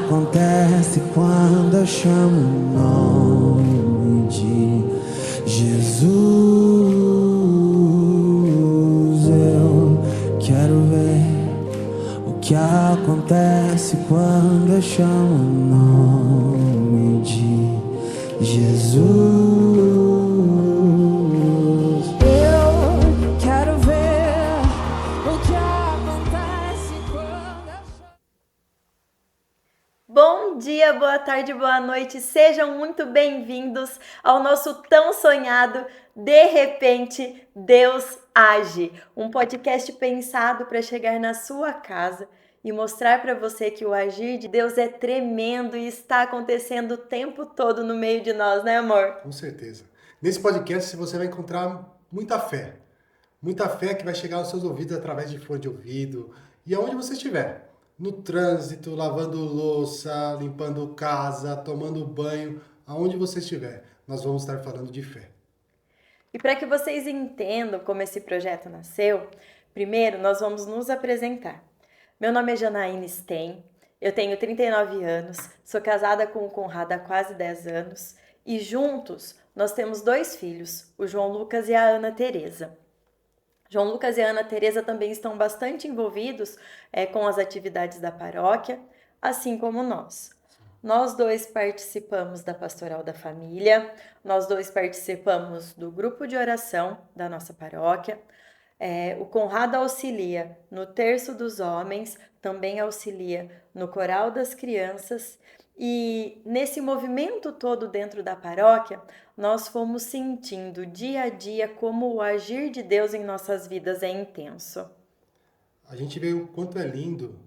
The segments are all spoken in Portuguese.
acontece quando eu chamo o nome de Jesus? Eu quero ver o que acontece quando eu chamo o nome de Jesus. Eu quero ver o que acontece quando eu chamo. Bom dia, boa tarde, boa noite, sejam muito bem-vindos ao nosso tão sonhado De Repente Deus Age, um podcast pensado para chegar na sua casa e mostrar para você que o agir de Deus é tremendo e está acontecendo o tempo todo no meio de nós, né, amor? Com certeza. Nesse podcast você vai encontrar muita fé. Muita fé que vai chegar aos seus ouvidos através de fone de ouvido e aonde você estiver. No trânsito, lavando louça, limpando casa, tomando banho, aonde você estiver. Nós vamos estar falando de fé. E para que vocês entendam como esse projeto nasceu, primeiro nós vamos nos apresentar. Meu nome é Janaína Sten, eu tenho 39 anos, sou casada com o Conrado há quase 10 anos e juntos nós temos 2 filhos, o João Lucas e a Ana Teresa. João Lucas e a Ana Teresa também estão bastante envolvidos com as atividades da paróquia, assim como nós. Nós 2 participamos da Pastoral da Família, nós 2 participamos do grupo de oração da nossa paróquia. O Conrado auxilia no Terço dos Homens, também auxilia no Coral das Crianças. E nesse movimento todo dentro da paróquia, nós fomos sentindo dia a dia como o agir de Deus em nossas vidas é intenso. A gente vê o quanto é lindo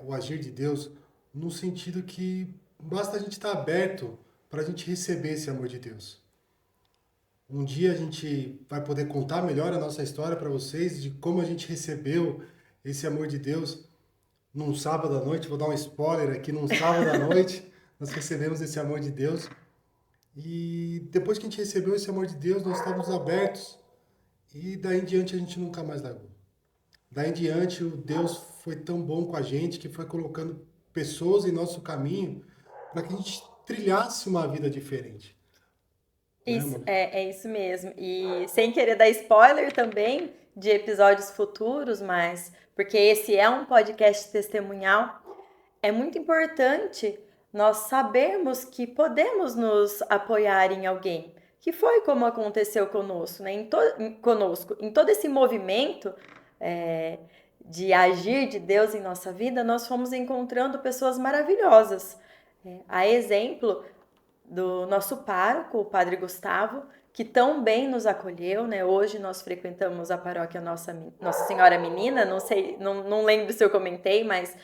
o agir de Deus no sentido que basta a gente estar aberto para a gente receber esse amor de Deus. Um dia a gente vai poder contar melhor a nossa história para vocês de como a gente recebeu esse amor de Deus num sábado à noite. Vou dar um spoiler aqui, num sábado à noite nós recebemos esse amor de Deus. E depois que a gente recebeu esse amor de Deus, nós estávamos abertos e daí em diante a gente nunca mais largou. Daí em diante o Deus foi tão bom com a gente que foi colocando pessoas em nosso caminho para que a gente trilhasse uma vida diferente. Isso, é isso mesmo. E sem querer dar spoiler também de episódios futuros, mas porque esse é um podcast testemunhal, é muito importante nós sabermos que podemos nos apoiar em alguém, que foi como aconteceu conosco, né? Conosco. Em todo esse movimento de agir de Deus em nossa vida, nós fomos encontrando pessoas maravilhosas. A exemplo do nosso pároco, o Padre Gustavo, que tão bem nos acolheu, né? Hoje nós frequentamos a paróquia Nossa Senhora Menina, não lembro se eu comentei, mas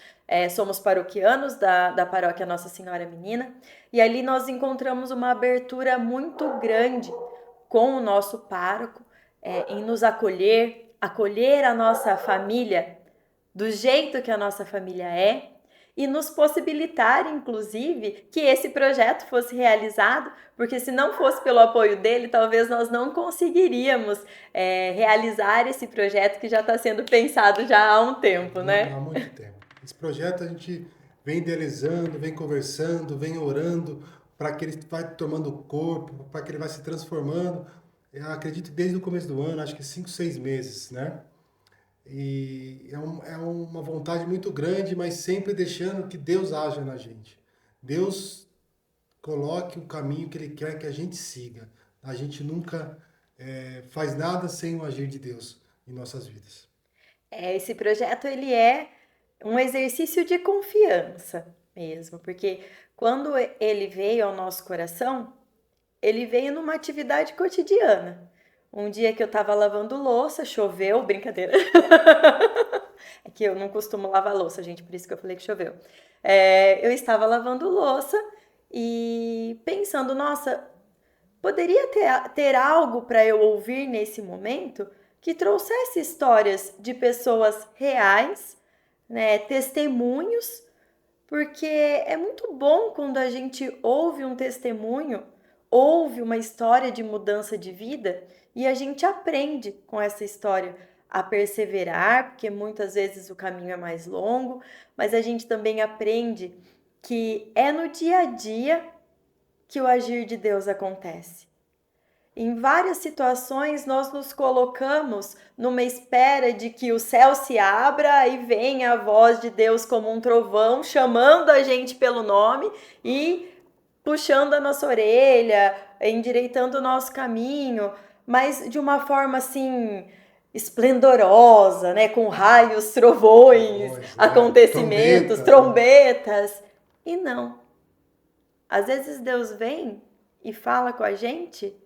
somos paroquianos da paróquia Nossa Senhora Menina, e ali nós encontramos uma abertura muito grande com o nosso pároco em nos acolher a nossa família do jeito que a nossa família é, e nos possibilitar, inclusive, que esse projeto fosse realizado, porque se não fosse pelo apoio dele, talvez nós não conseguiríamos realizar esse projeto que já está sendo pensado já há um tempo, né? Há muito tempo. Esse projeto a gente vem idealizando, vem conversando, vem orando para que ele vá tomando corpo, para que ele vá se transformando. Eu acredito desde o começo do ano, acho que 5, 6 meses, né? E é uma vontade muito grande, mas sempre deixando que Deus haja na gente. Deus coloque o caminho que Ele quer que a gente siga. A gente nunca faz nada sem o agir de Deus em nossas vidas. Esse projeto ele é um exercício de confiança mesmo, porque quando ele veio ao nosso coração, ele veio numa atividade cotidiana. Um dia que eu tava lavando louça, choveu, brincadeira. É que eu não costumo lavar louça, gente, por isso que eu falei que choveu. Eu estava lavando louça e pensando, nossa, poderia ter algo para eu ouvir nesse momento que trouxesse histórias de pessoas reais, né, testemunhos, porque é muito bom quando a gente ouve um testemunho, ouve uma história de mudança de vida e a gente aprende com essa história a perseverar, porque muitas vezes o caminho é mais longo, mas a gente também aprende que é no dia a dia que o agir de Deus acontece. Em várias situações, nós nos colocamos numa espera de que o céu se abra e venha a voz de Deus como um trovão, chamando a gente pelo nome e puxando a nossa orelha, endireitando o nosso caminho, mas de uma forma assim esplendorosa, né, com raios, trovões, acontecimentos, trombetas. E não. Às vezes Deus vem e fala com a gente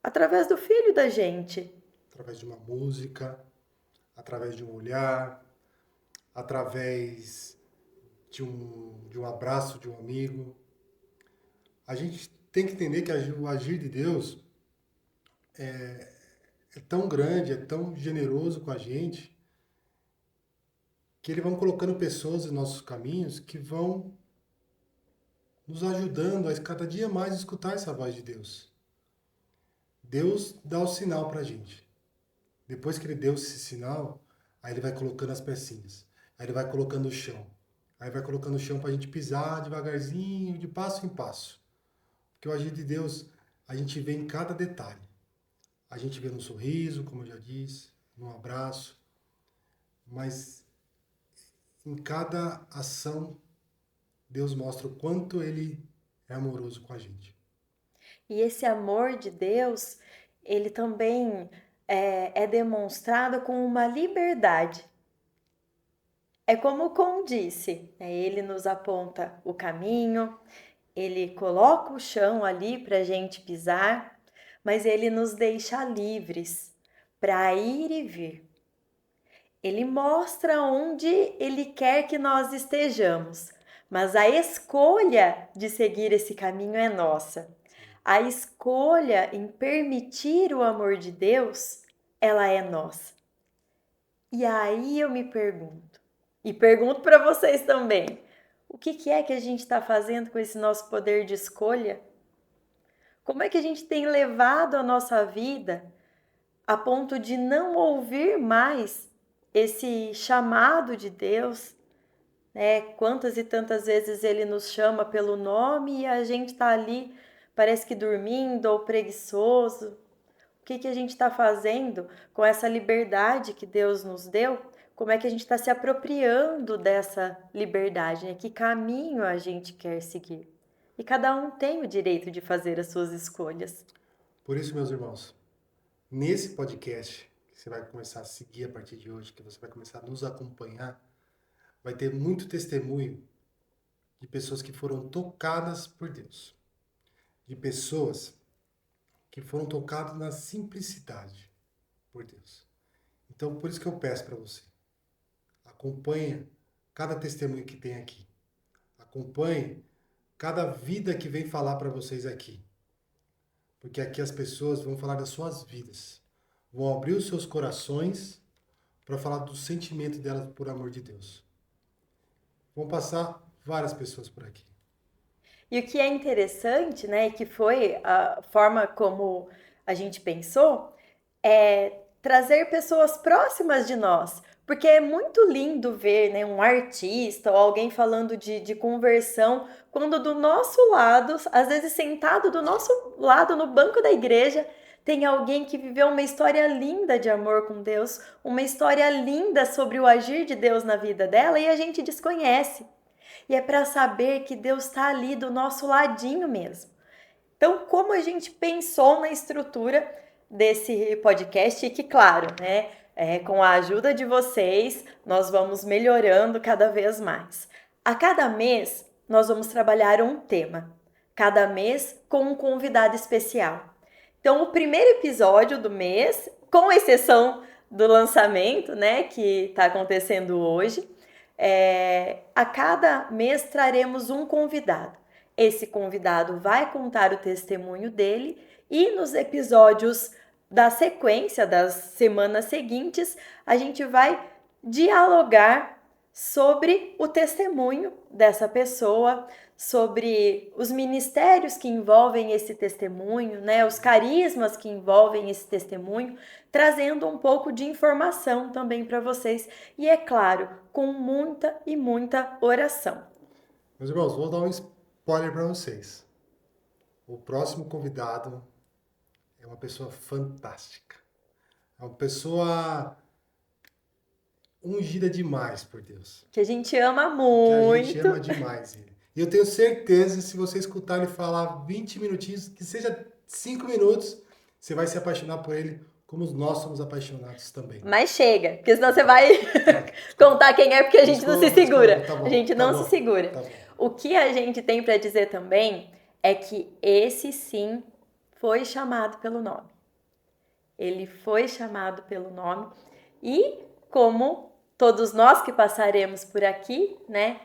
através do filho da gente. Através de uma música, através de um olhar, através de um abraço de um amigo. A gente tem que entender que o agir de Deus é tão grande, é tão generoso com a gente, que Ele vai colocando pessoas em nossos caminhos que vão nos ajudando a cada dia mais escutar essa voz de Deus. Deus dá o sinal pra gente. Depois que Ele deu esse sinal, aí Ele vai colocando as pecinhas. Aí Ele vai colocando o chão. Aí vai colocando o chão pra gente pisar devagarzinho, de passo em passo. Porque o agir de Deus, a gente vê em cada detalhe. A gente vê no sorriso, como eu já disse, no abraço. Mas em cada ação, Deus mostra o quanto Ele é amoroso com a gente. E esse amor de Deus, ele também é demonstrado com uma liberdade. É como o Con disse, né? Ele nos aponta o caminho, ele coloca o chão ali para a gente pisar, mas ele nos deixa livres para ir e vir. Ele mostra onde ele quer que nós estejamos, mas a escolha de seguir esse caminho é nossa. A escolha em permitir o amor de Deus, ela é nossa. E aí eu me pergunto, e pergunto para vocês também, o que é que a gente está fazendo com esse nosso poder de escolha? Como é que a gente tem levado a nossa vida a ponto de não ouvir mais esse chamado de Deus, né? Quantas e tantas vezes Ele nos chama pelo nome e a gente está ali, parece que dormindo ou preguiçoso. O que a gente está fazendo com essa liberdade que Deus nos deu? Como é que a gente está se apropriando dessa liberdade, né? Que caminho a gente quer seguir? E cada um tem o direito de fazer as suas escolhas. Por isso, meus irmãos, nesse podcast que você vai começar a seguir a partir de hoje, que você vai começar a nos acompanhar, vai ter muito testemunho de pessoas que foram tocadas por Deus. De pessoas que foram tocadas na simplicidade por Deus. Então, por isso que eu peço para você, acompanhe cada testemunho que tem aqui. Acompanhe cada vida que vem falar para vocês aqui. Porque aqui as pessoas vão falar das suas vidas. Vão abrir os seus corações para falar do sentimento delas por amor de Deus. Vão passar várias pessoas por aqui. E o que é interessante, né, que foi a forma como a gente pensou, é trazer pessoas próximas de nós. Porque é muito lindo ver, né, um artista ou alguém falando de conversão, quando do nosso lado, às vezes sentado do nosso lado no banco da igreja, tem alguém que viveu uma história linda de amor com Deus, uma história linda sobre o agir de Deus na vida dela e a gente desconhece. E é para saber que Deus está ali do nosso ladinho mesmo. Então, como a gente pensou na estrutura desse podcast e que, claro, né, com a ajuda de vocês, nós vamos melhorando cada vez mais. A cada mês, nós vamos trabalhar um tema. Cada mês com um convidado especial. Então, o primeiro episódio do mês, com exceção do lançamento, né, que está acontecendo hoje, a cada mês traremos um convidado. Esse convidado vai contar o testemunho dele e nos episódios da sequência das semanas seguintes, a gente vai dialogar sobre o testemunho dessa pessoa, sobre os ministérios que envolvem esse testemunho, né, os carismas que envolvem esse testemunho, trazendo um pouco de informação também para vocês. E é claro, com muita e muita oração. Meus irmãos, vou dar um spoiler para vocês. O próximo convidado é uma pessoa fantástica. É uma pessoa ungida demais por Deus. Que a gente ama Que a muito. gente ama demais ele. E eu tenho certeza, se você escutar ele falar 20 minutinhos, que seja 5 minutos, você vai se apaixonar por ele, como nós somos apaixonados também. Mas chega, porque senão você vai contar quem é, porque a gente não se segura. Tá bom, A gente tá não bom, se segura. tá bom. O que a gente tem para dizer também é que esse sim foi chamado pelo nome. Ele foi chamado pelo nome e, como todos nós que passaremos por aqui, né,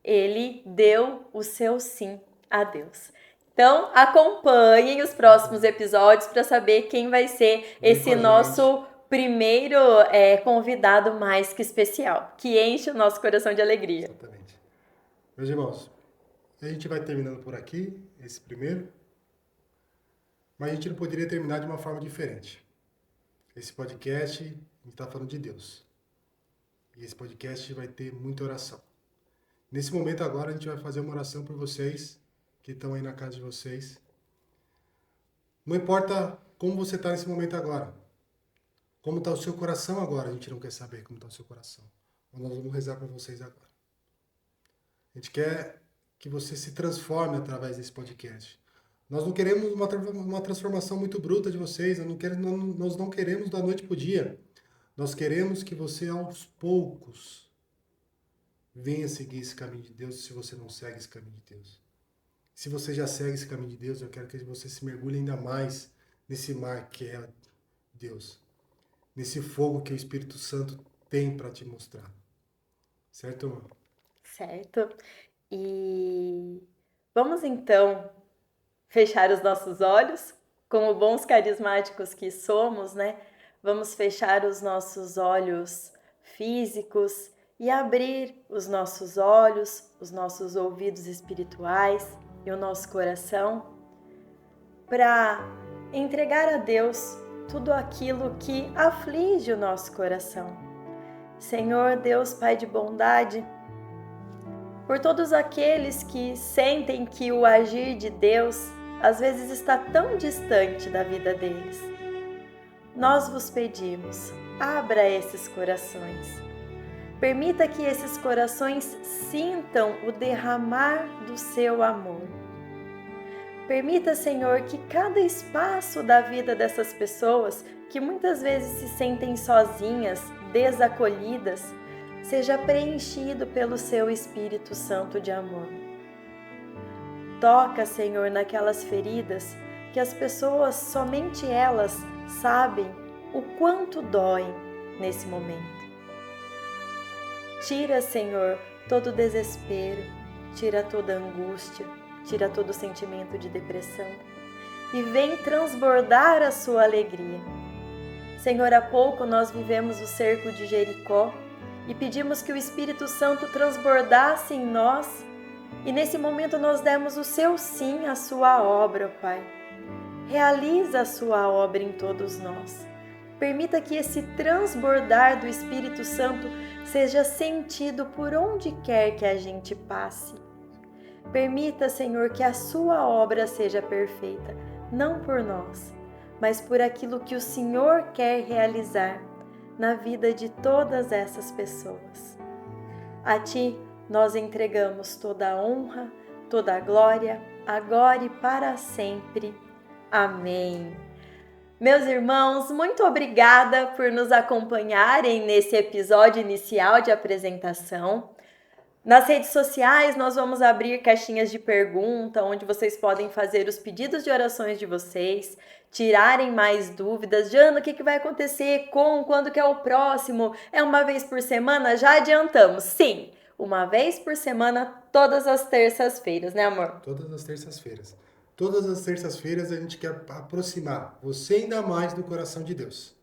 ele deu o seu sim a Deus. Então, acompanhem os próximos episódios para saber quem vai ser esse nosso primeiro convidado mais que especial, que enche o nosso coração de alegria. Exatamente. Meus irmãos, a gente vai terminando por aqui, esse primeiro, mas a gente não poderia terminar de uma forma diferente. Esse podcast, a gente está falando de Deus. E esse podcast vai ter muita oração. Nesse momento agora, a gente vai fazer uma oração por vocês, que estão aí na casa de vocês. Não importa como você está nesse momento agora. Como está o seu coração agora, a gente não quer saber como está o seu coração. Mas nós vamos rezar para vocês agora. A gente quer que você se transforme através desse podcast. Nós não queremos uma transformação muito bruta de vocês, nós não queremos da noite para o dia. Nós queremos que você, aos poucos, venha seguir esse caminho de Deus, se você não segue esse caminho de Deus. Se você já segue esse caminho de Deus, eu quero que você se mergulhe ainda mais nesse mar que é Deus. Nesse fogo que o Espírito Santo tem para te mostrar. Certo, irmão? Certo. E vamos então fechar os nossos olhos, como bons carismáticos que somos, né? Vamos fechar os nossos olhos físicos e abrir os nossos olhos, os nossos ouvidos espirituais e o nosso coração para entregar a Deus tudo aquilo que aflige o nosso coração. Senhor Deus, Pai de bondade, por todos aqueles que sentem que o agir de Deus às vezes está tão distante da vida deles, nós vos pedimos, abra esses corações. Permita que esses corações sintam o derramar do seu amor. Permita, Senhor, que cada espaço da vida dessas pessoas, que muitas vezes se sentem sozinhas, desacolhidas, seja preenchido pelo seu Espírito Santo de amor. Toca, Senhor, naquelas feridas que as pessoas, somente elas, sabem o quanto doem nesse momento. Tira, Senhor, todo desespero, tira toda angústia, tira todo sentimento de depressão e vem transbordar a sua alegria. Senhor, há pouco nós vivemos o cerco de Jericó e pedimos que o Espírito Santo transbordasse em nós e nesse momento nós demos o seu sim à sua obra, Pai. Realiza a sua obra em todos nós. Permita que esse transbordar do Espírito Santo seja sentido por onde quer que a gente passe. Permita, Senhor, que a sua obra seja perfeita, não por nós, mas por aquilo que o Senhor quer realizar na vida de todas essas pessoas. A Ti nós entregamos toda a honra, toda a glória, agora e para sempre. Amém. Meus irmãos, muito obrigada por nos acompanharem nesse episódio inicial de apresentação. Nas redes sociais, nós vamos abrir caixinhas de pergunta, onde vocês podem fazer os pedidos de orações de vocês, tirarem mais dúvidas. Jana, o que vai acontecer quando que é o próximo? É uma vez por semana? Já adiantamos, sim! Uma vez por semana, todas as terças-feiras, né, amor? Todas as terças-feiras. Todas as terças-feiras a gente quer aproximar você ainda mais do coração de Deus.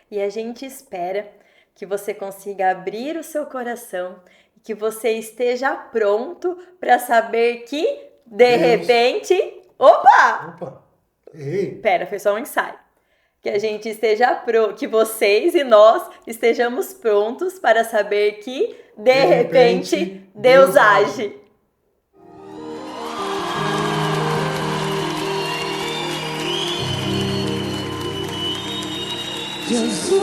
E a gente espera que você consiga abrir o seu coração e que você esteja pronto para saber que, de repente... Opa! Errei! Pera, foi só um ensaio. Que a gente esteja que vocês e nós estejamos prontos para saber que, de repente, Deus age. Jesus.